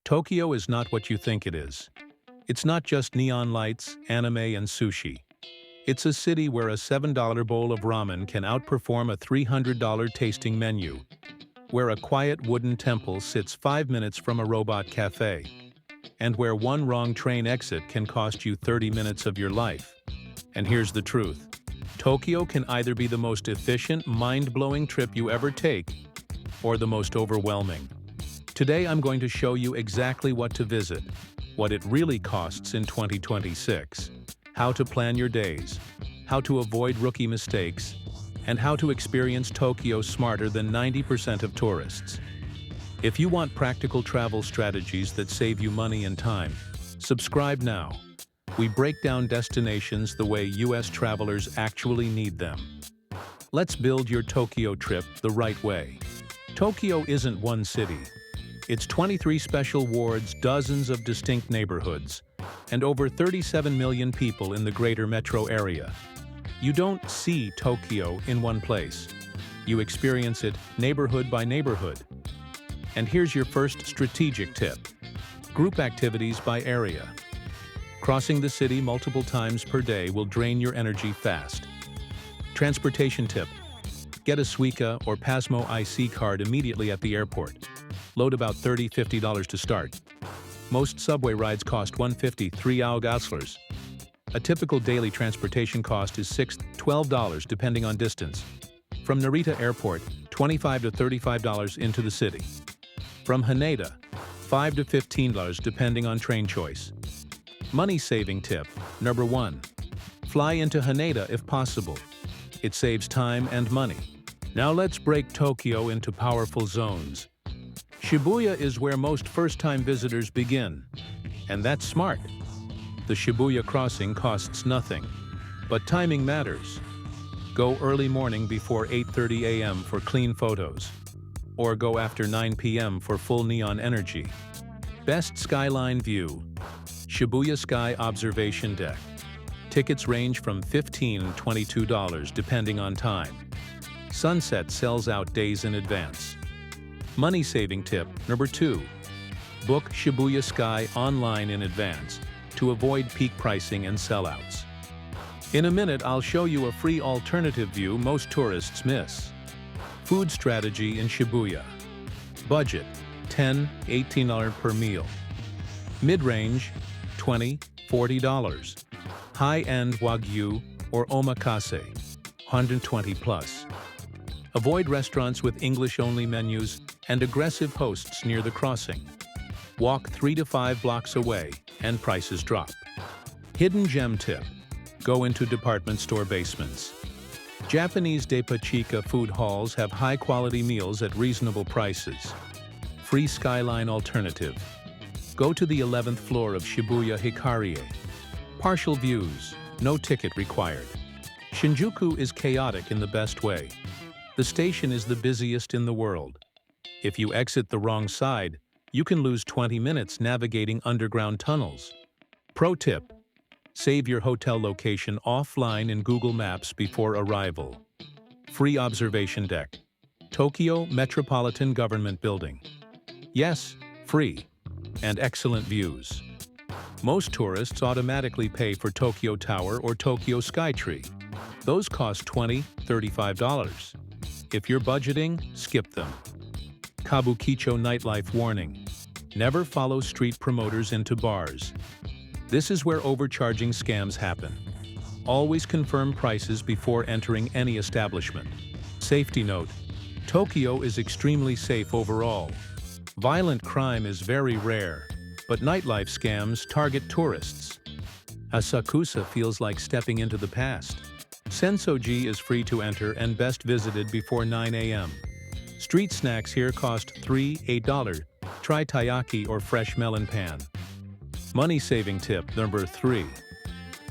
Tokyo is not what you think it is. It's not just neon lights, anime, and sushi. It's a city where a $7 bowl of ramen can outperform a $300 tasting menu, where a quiet wooden temple sits 5 minutes from a robot cafe, and where one wrong train exit can cost you 30 minutes of your life. And here's the truth. Tokyo can either be the most efficient, mind-blowing trip you ever take, or the most overwhelming. Today I'm going to show you exactly what to visit, what it really costs in 2026, how to plan your days, how to avoid rookie mistakes, and how to experience Tokyo smarter than 90% of tourists. If you want practical travel strategies that save you money and time, subscribe now. We break down destinations the way US travelers actually need them. Let's build your Tokyo trip the right way. Tokyo isn't one city. It's 23 special wards, dozens of distinct neighborhoods, and over 37 million people in the greater metro area. You don't see Tokyo in one place. You experience it neighborhood by neighborhood. And here's your first strategic tip. Group activities by area. Crossing the city multiple times per day will drain your energy fast. Transportation tip. Get a Suica or Pasmo IC card immediately at the airport. Load about $30–50 to start. Most subway rides cost $1.50, $3 A typical daily transportation cost is $6–12 depending on distance. From Narita Airport, $25 to $35 into the city. From Haneda, $5 to $15 depending on train choice. Money-saving tip. Number 1. Fly into Haneda if possible. It saves time and money. Now let's break Tokyo into powerful zones. Shibuya is where most first-time visitors begin. And that's smart. The Shibuya crossing costs nothing. But timing matters. Go early morning before 8:30 a.m. for clean photos. Or go after 9 p.m. for full neon energy. Best skyline view. Shibuya Sky Observation Deck. Tickets range from $15 to $22 depending on time. Sunset sells out days in advance. Money-saving tip. Number 2. Book Shibuya Sky online in advance to avoid peak pricing and sellouts. In a minute, I'll show you a free alternative view most tourists miss. Food strategy in Shibuya. Budget: $10–18 per meal. Mid-range: $20–40. High-end Wagyu or omakase, $120+. Avoid restaurants with English-only menus and aggressive hosts near the crossing. Walk 3 to 5 blocks away and prices drop. Hidden gem tip. Go into department store basements. Japanese Depachika food halls have high-quality meals at reasonable prices. Free skyline alternative. Go to the 11th floor of Shibuya Hikarie. Partial views, no ticket required. Shinjuku is chaotic in the best way. The station is the busiest in the world. If you exit the wrong side, you can lose 20 minutes navigating underground tunnels. Pro tip. Save your hotel location offline in Google Maps before arrival. Free observation deck. Tokyo Metropolitan Government Building. Yes, free. And excellent views. Most tourists automatically pay for Tokyo Tower or Tokyo Skytree. Those cost $20–35. If you're budgeting, skip them. Kabukicho nightlife warning. Never follow street promoters into bars. This is where overcharging scams happen. Always confirm prices before entering any establishment. Safety note. Tokyo is extremely safe overall. Violent crime is very rare, but nightlife scams target tourists. Asakusa feels like stepping into the past. Sensoji is free to enter and best visited before 9 a.m. Street snacks here cost $3–8. Try taiyaki or fresh melon pan. Money-saving tip. Number 3.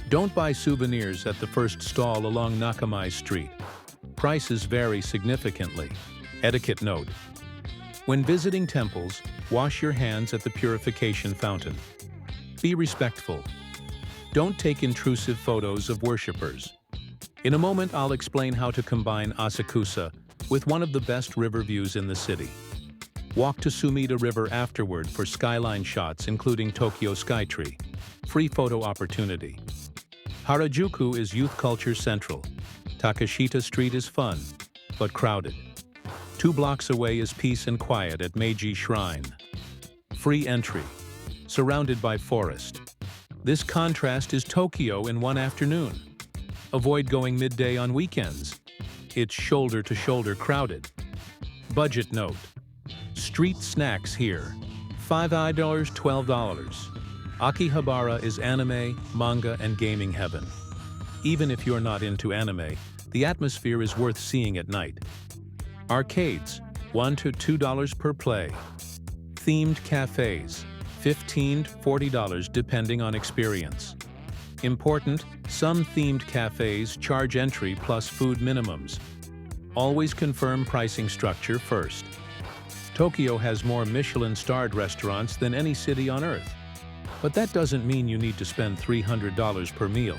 Don't buy souvenirs at the first stall along Nakamai Street. Prices vary significantly. Etiquette note. When visiting temples, wash your hands at the purification fountain. Be respectful. Don't take intrusive photos of worshippers. In a moment, I'll explain how to combine Asakusa with one of the best river views in the city. Walk to Sumida River afterward for skyline shots including Tokyo Skytree. Free photo opportunity. Harajuku is youth culture central. Takashita Street is fun, but crowded. 2 blocks away is peace and quiet at Meiji Shrine. Free entry. Surrounded by forest. This contrast is Tokyo in one afternoon. Avoid going midday on weekends. It's shoulder-to-shoulder crowded. Budget note. Street snacks here. $5, $12. Akihabara is anime, manga, and gaming heaven. Even if you're not into anime, the atmosphere is worth seeing at night. Arcades, $1 to $2 per play. Themed cafes, $15 to $40 depending on experience. Important, some themed cafes charge entry plus food minimums. Always confirm pricing structure first. Tokyo has more Michelin-starred restaurants than any city on Earth. But that doesn't mean you need to spend $300 per meal.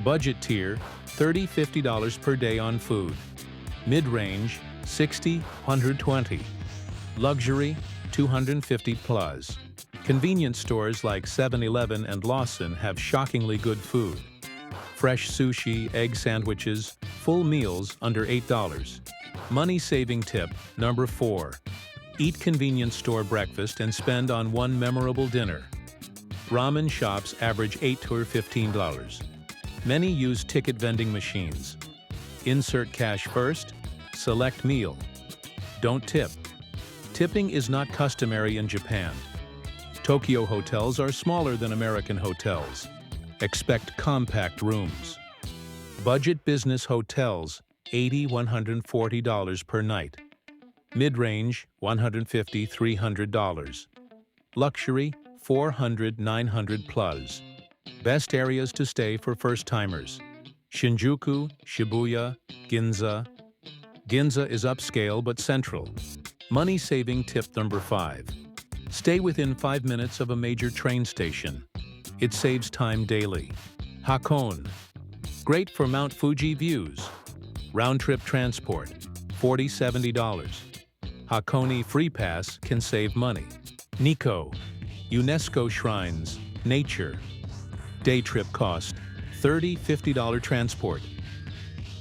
Budget tier, $30 to $50 per day on food. Mid-range, $60 to $120. Luxury, $250 plus. Convenience stores like 7-Eleven and Lawson have shockingly good food. Fresh sushi, egg sandwiches, full meals under $8. Money-saving tip number 4. Eat convenience store breakfast and spend on one memorable dinner. Ramen shops average $8 to $15. Many use ticket vending machines. Insert cash first, select meal. Don't tip. Tipping is not customary in Japan. Tokyo hotels are smaller than American hotels. Expect compact rooms. Budget business hotels, $80 to $140 per night. Mid-range, $150 to $300. Luxury, $400 to $900 plus. Best areas to stay for first-timers. Shinjuku, Shibuya, Ginza. Ginza is upscale but central. Money-saving tip number 5. Stay within 5 minutes of a major train station. It saves time daily. Hakone. Great for Mount Fuji views. Round-trip transport, $40 to $70. Hakone Free Pass can save money. Nikko. UNESCO shrines, nature. Day trip cost, $30 to $50 transport.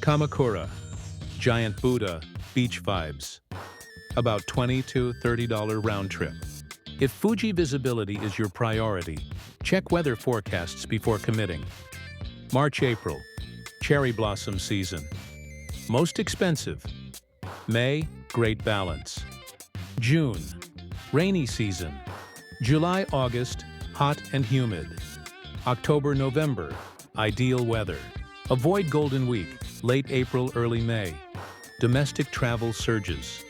Kamakura. Giant Buddha, beach vibes. About $20 to $30 round trip. If Fuji visibility is your priority, check weather forecasts before committing. March-April, cherry blossom season. Most expensive. May, great balance. June, rainy season. July-August, hot and humid. October-November, ideal weather. Avoid Golden Week, late April, early May. Domestic travel surges.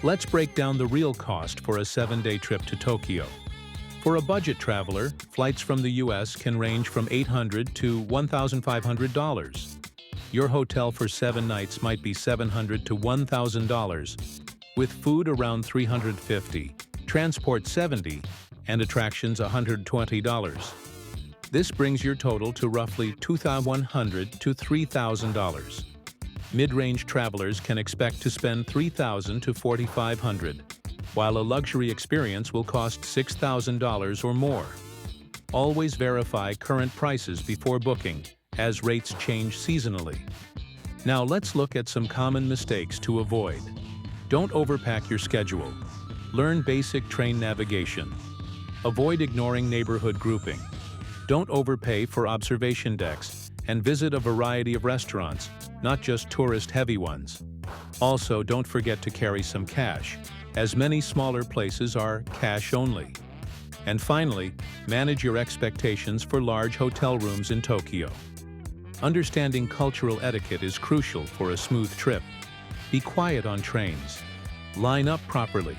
Let's break down the real cost for a 7-day trip to Tokyo. For a budget traveler, flights from the US can range from $800 to $1,500. Your hotel for 7 nights might be $700 to $1,000, with food around $350, transport $70, and attractions $120. This brings your total to roughly $2,100 to $3,000. Mid-range travelers can expect to spend $3,000 to $4,500, while a luxury experience will cost $6,000 or more. Always verify current prices before booking, as rates change seasonally. Now let's look at some common mistakes to avoid. Don't overpack your schedule. Learn basic train navigation. Avoid ignoring neighborhood grouping. Don't overpay for observation decks, and visit a variety of restaurants, not just tourist-heavy ones. Also, don't forget to carry some cash, as many smaller places are cash only. And finally, manage your expectations for large hotel rooms in Tokyo. Understanding cultural etiquette is crucial for a smooth trip. Be quiet on trains. Line up properly.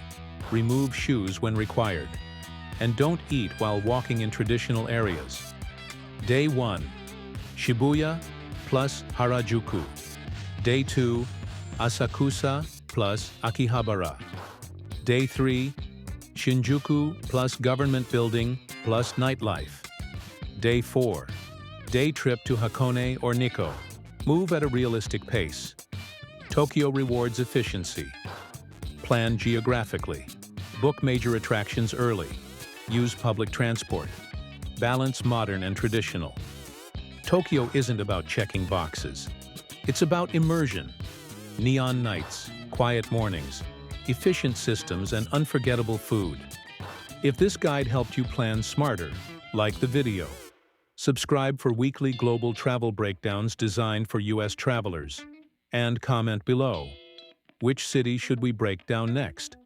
Remove shoes when required. And don't eat while walking in traditional areas. Day 1. Shibuya plus Harajuku. Day 2. Asakusa plus Akihabara. Day 3. Shinjuku plus government building plus nightlife. Day 4. Day trip to Hakone or Nikko. Move at a realistic pace. Tokyo rewards efficiency. Plan geographically. Book major attractions early. Use public transport. Balance modern and traditional. Tokyo isn't about checking boxes. It's about immersion. Neon nights, quiet mornings, efficient systems, and unforgettable food. If this guide helped you plan smarter, like the video. Subscribe for weekly global travel breakdowns designed for US travelers. And comment below. Which city should we break down next?